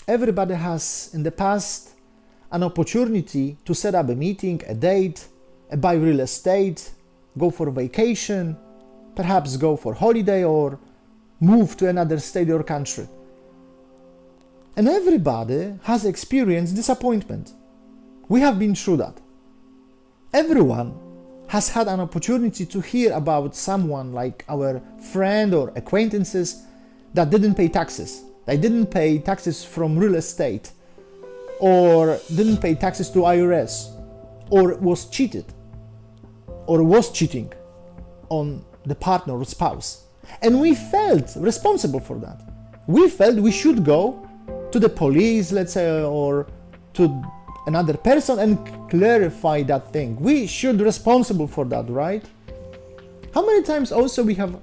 Everybody has in the past an opportunity to set up a meeting, a date, buy real estate, go for vacation, perhaps go for holiday or move to another state or country. And everybody has experienced disappointment. We have been through that. Everyone has had an opportunity to hear about someone like our friend or acquaintances that didn't pay taxes. They didn't pay taxes from real estate, or didn't pay taxes to IRS, or was cheated, or was cheating on the partner or spouse. And we felt responsible for that. We felt we should go to the police, let's say, or to another person and clarify that thing. We should be responsible for that, right? How many times also we have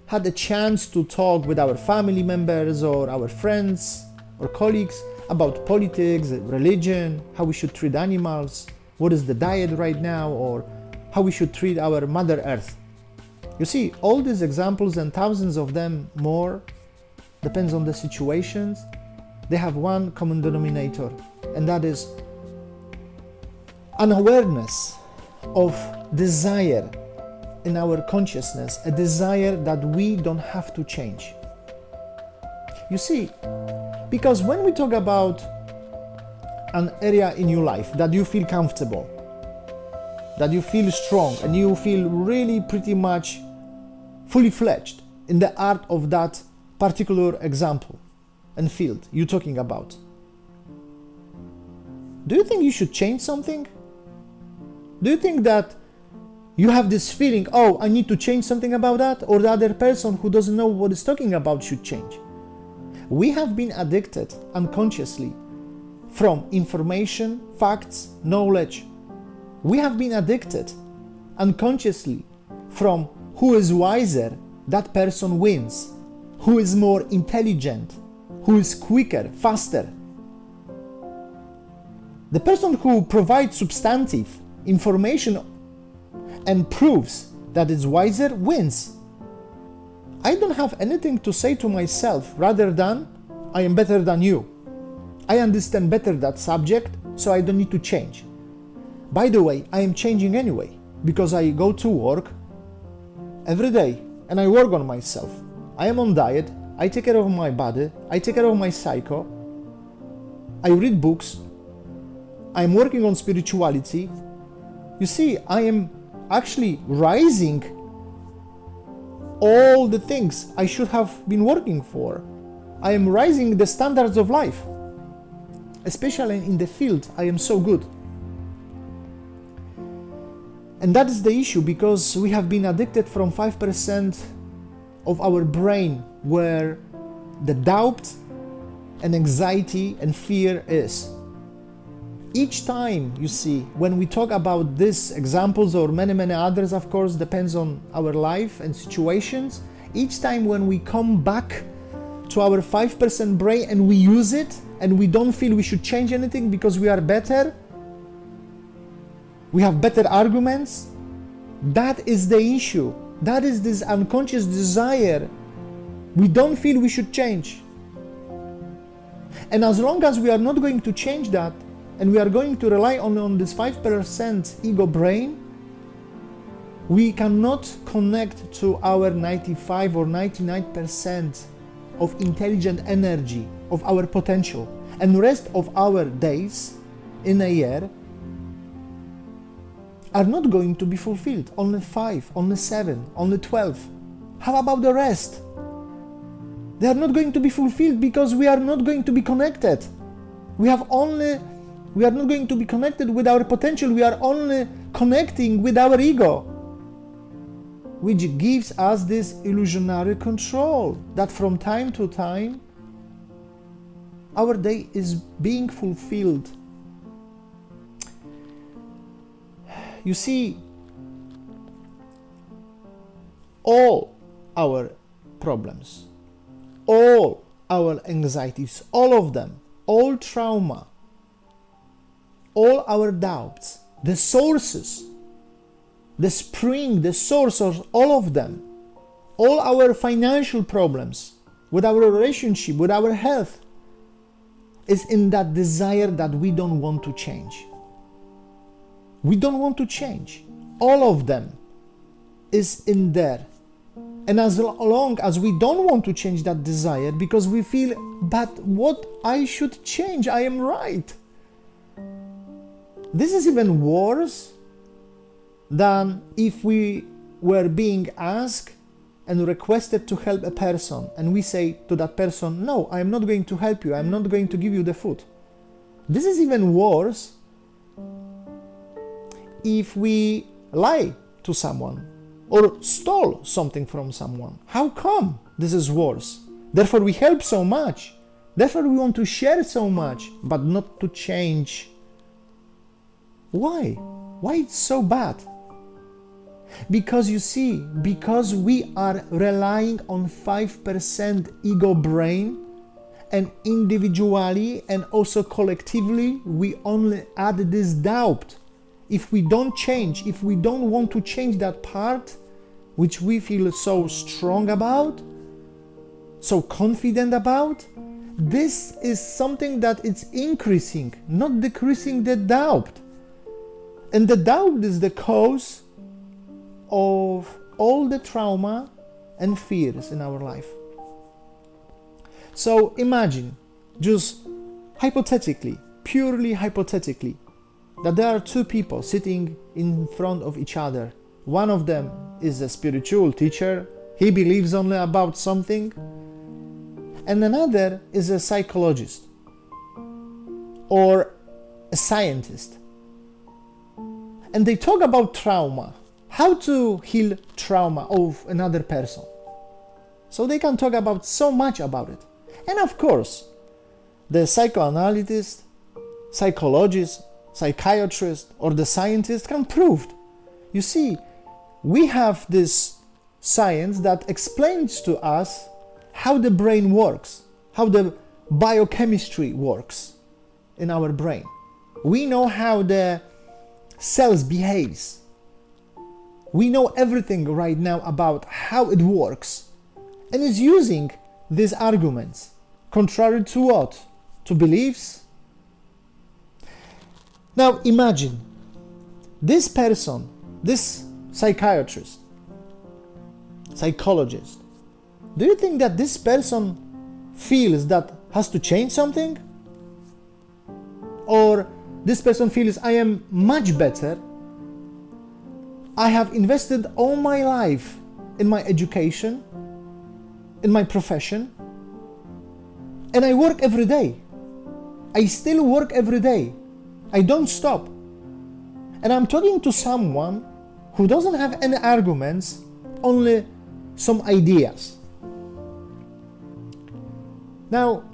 had a chance to talk with our family members or our friends or colleagues about politics, religion, how we should treat animals, what is the diet right now, or how we should treat our Mother Earth. You see, all these examples and thousands of them more, depends on the situations, they have one common denominator, and that is an awareness of desire in our consciousness, a desire that we don't have to change. You see, because when we talk about an area in your life that you feel comfortable, that you feel strong, and you feel really pretty much fully fledged in the art of that particular example and field you're talking about, do you think you should change something? Do you think that you have this feeling, oh, I need to change something about that, or the other person who doesn't know what it's talking about should change? We have been addicted unconsciously from information, facts, knowledge. We have been addicted unconsciously from who is wiser, that person wins, who is more intelligent, who is quicker, faster. The person who provides substantive information and proves that it's wiser wins. I don't have anything to say to myself rather than I am better than you. I understand better that subject, so I don't need to change. By the way, I am changing anyway, because I go to work every day and I work on myself. I am on diet, I take care of my body, I take care of my psycho, I read books, I'm working on spirituality. You see, I am actually rising all the things I should have been working for. I am rising the standards of life, especially in the field I am so good. And that is the issue, because we have been addicted from 5% of our brain where the doubt and anxiety and fear is. Each time, you see, when we talk about these examples or many others, of course, depends on our life and situations, each time when we come back to our 5% brain and we use it and we don't feel we should change anything because we are better, we have better arguments, that is the issue. That is this unconscious desire. We don't feel we should change. And as long as we are not going to change that, and we are going to rely on this 5% ego brain, we cannot connect to our 95 or 99% of intelligent energy, of our potential. And the rest of our days in a year are not going to be fulfilled. Only 5, only 7, only 12. How about the rest? They are not going to be fulfilled because we are not going to be connected. We are not going to be connected with our potential. We are only connecting with our ego, which gives us this illusionary control that from time to time our day is being fulfilled. You see, all our problems, all our anxieties, all of them, all trauma, all our doubts, the sources, the spring, the source of all of them, all our financial problems, with our relationship, with our health, is in that desire that we don't want to change. We don't want to change. All of them is in there. And as long as we don't want to change that desire because we feel, but what I should change, I am right. This is even worse than if we were being asked and requested to help a person and we say to that person, no, I am not going to help you, I am not going to give you the food. This is even worse if we lie to someone or stole something from someone. How come this is worse? Therefore we help so much, therefore we want to share so much, but not to change. Why? Why it's so bad? Because you see, because we are relying on 5% ego brain, and individually and also collectively we only add this doubt. If we don't change, if we don't want to change that part which we feel so strong about, so confident about, this is something that it's increasing, not decreasing the doubt. And the doubt is the cause of all the trauma and fears in our life. So imagine, just hypothetically, purely hypothetically, that there are two people sitting in front of each other. One of them is a spiritual teacher, he believes only about something, and another is a psychologist or a scientist. And they talk about trauma, how to heal trauma of another person. So they can talk about so much about it. And of course, the psychoanalyst, psychologist, psychiatrist, or the scientist can prove. You see, we have this science that explains to us how the brain works, how the biochemistry works in our brain. We know how the cells behaves. We know everything right now about how it works, and is using these arguments contrary to what? To beliefs. Now imagine this person, this psychiatrist, psychologist, do you think that this person feels that has to change something? Or this person feels, I am much better, I have invested all my life in my education, in my profession, and I work every day. I still work every day. I don't stop. And I'm talking to someone who doesn't have any arguments, only some ideas. Now,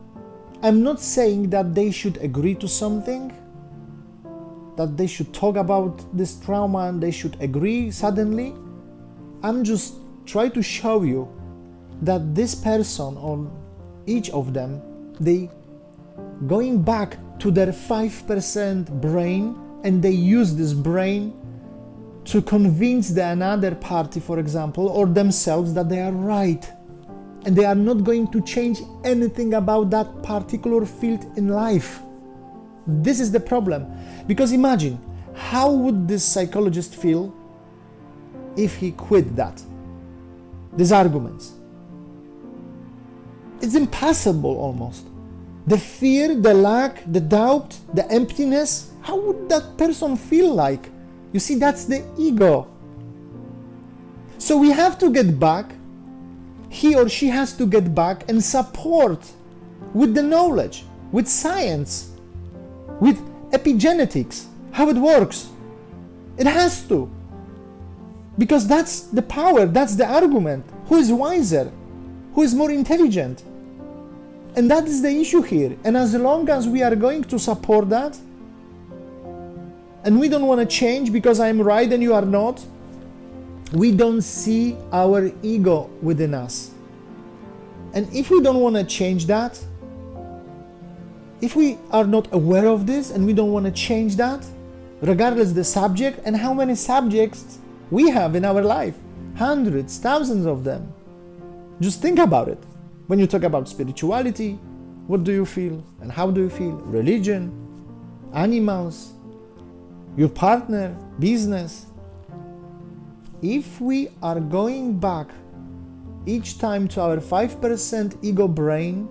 I'm not saying that they should agree to something, that they should talk about this trauma and they should agree suddenly. I'm just trying to show you that this person or each of them, they going back to their 5% brain, and they use this brain to convince the another party, for example, or themselves that they are right. And they are not going to change anything about that particular field in life. This is the problem. Because imagine, how would this psychologist feel if he quit that? These arguments. It's impossible almost. The fear, the lack, the doubt, the emptiness, how would that person feel like? You see, that's the ego. So we have to get back, he or she has to get back and support with the knowledge, with science, with epigenetics, how it works. It has to. Because that's the power, that's the argument. Who is wiser? Who is more intelligent? And that is the issue here. And as long as we are going to support that, and we don't want to change because I'm right and you are not, we don't see our ego within us. And if we don't want to change that, if we are not aware of this and we don't want to change that, regardless the subject, and how many subjects we have in our life, hundreds, thousands of them. Just think about it. When you talk about spirituality, What do you feel and how do you feel? Religion, animals, your partner, business. If we are going back each time to our 5% ego brain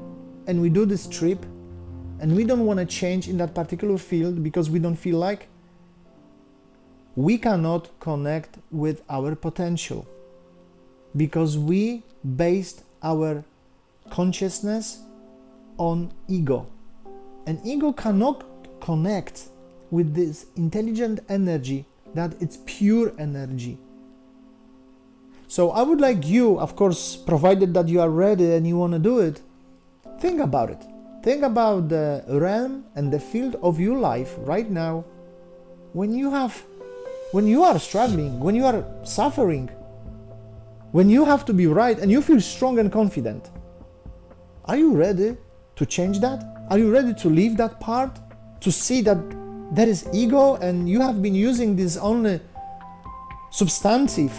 and we do this trip and we don't want to change in that particular field because we don't feel like, we cannot connect with our potential because we based our consciousness on ego. And ego cannot connect with this intelligent energy that it's pure energy. So I would like you, of course, provided that you are ready and you want to do it, think about it. Think about the realm and the field of your life right now when you are struggling, when you are suffering, when you have to be right and you feel strong and confident. Are you ready to change that? Are you ready to leave that part? To see that there is ego and you have been using these only substantive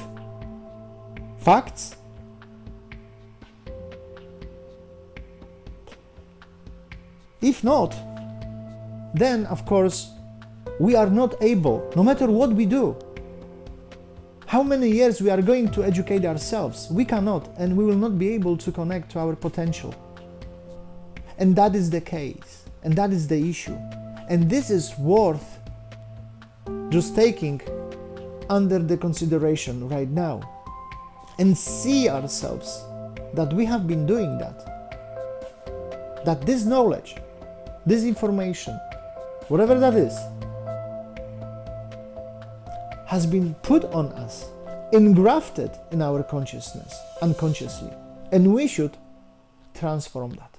facts? If not, then of course we are not able, no matter what we do, how many years we are going to educate ourselves, we cannot, and we will not be able to connect to our potential. And that is the case, and that is the issue. And this is worth just taking under the consideration right now and see ourselves that we have been doing that. That this knowledge, this information, whatever that is, has been put on us, engrafted in our consciousness unconsciously, and we should transform that.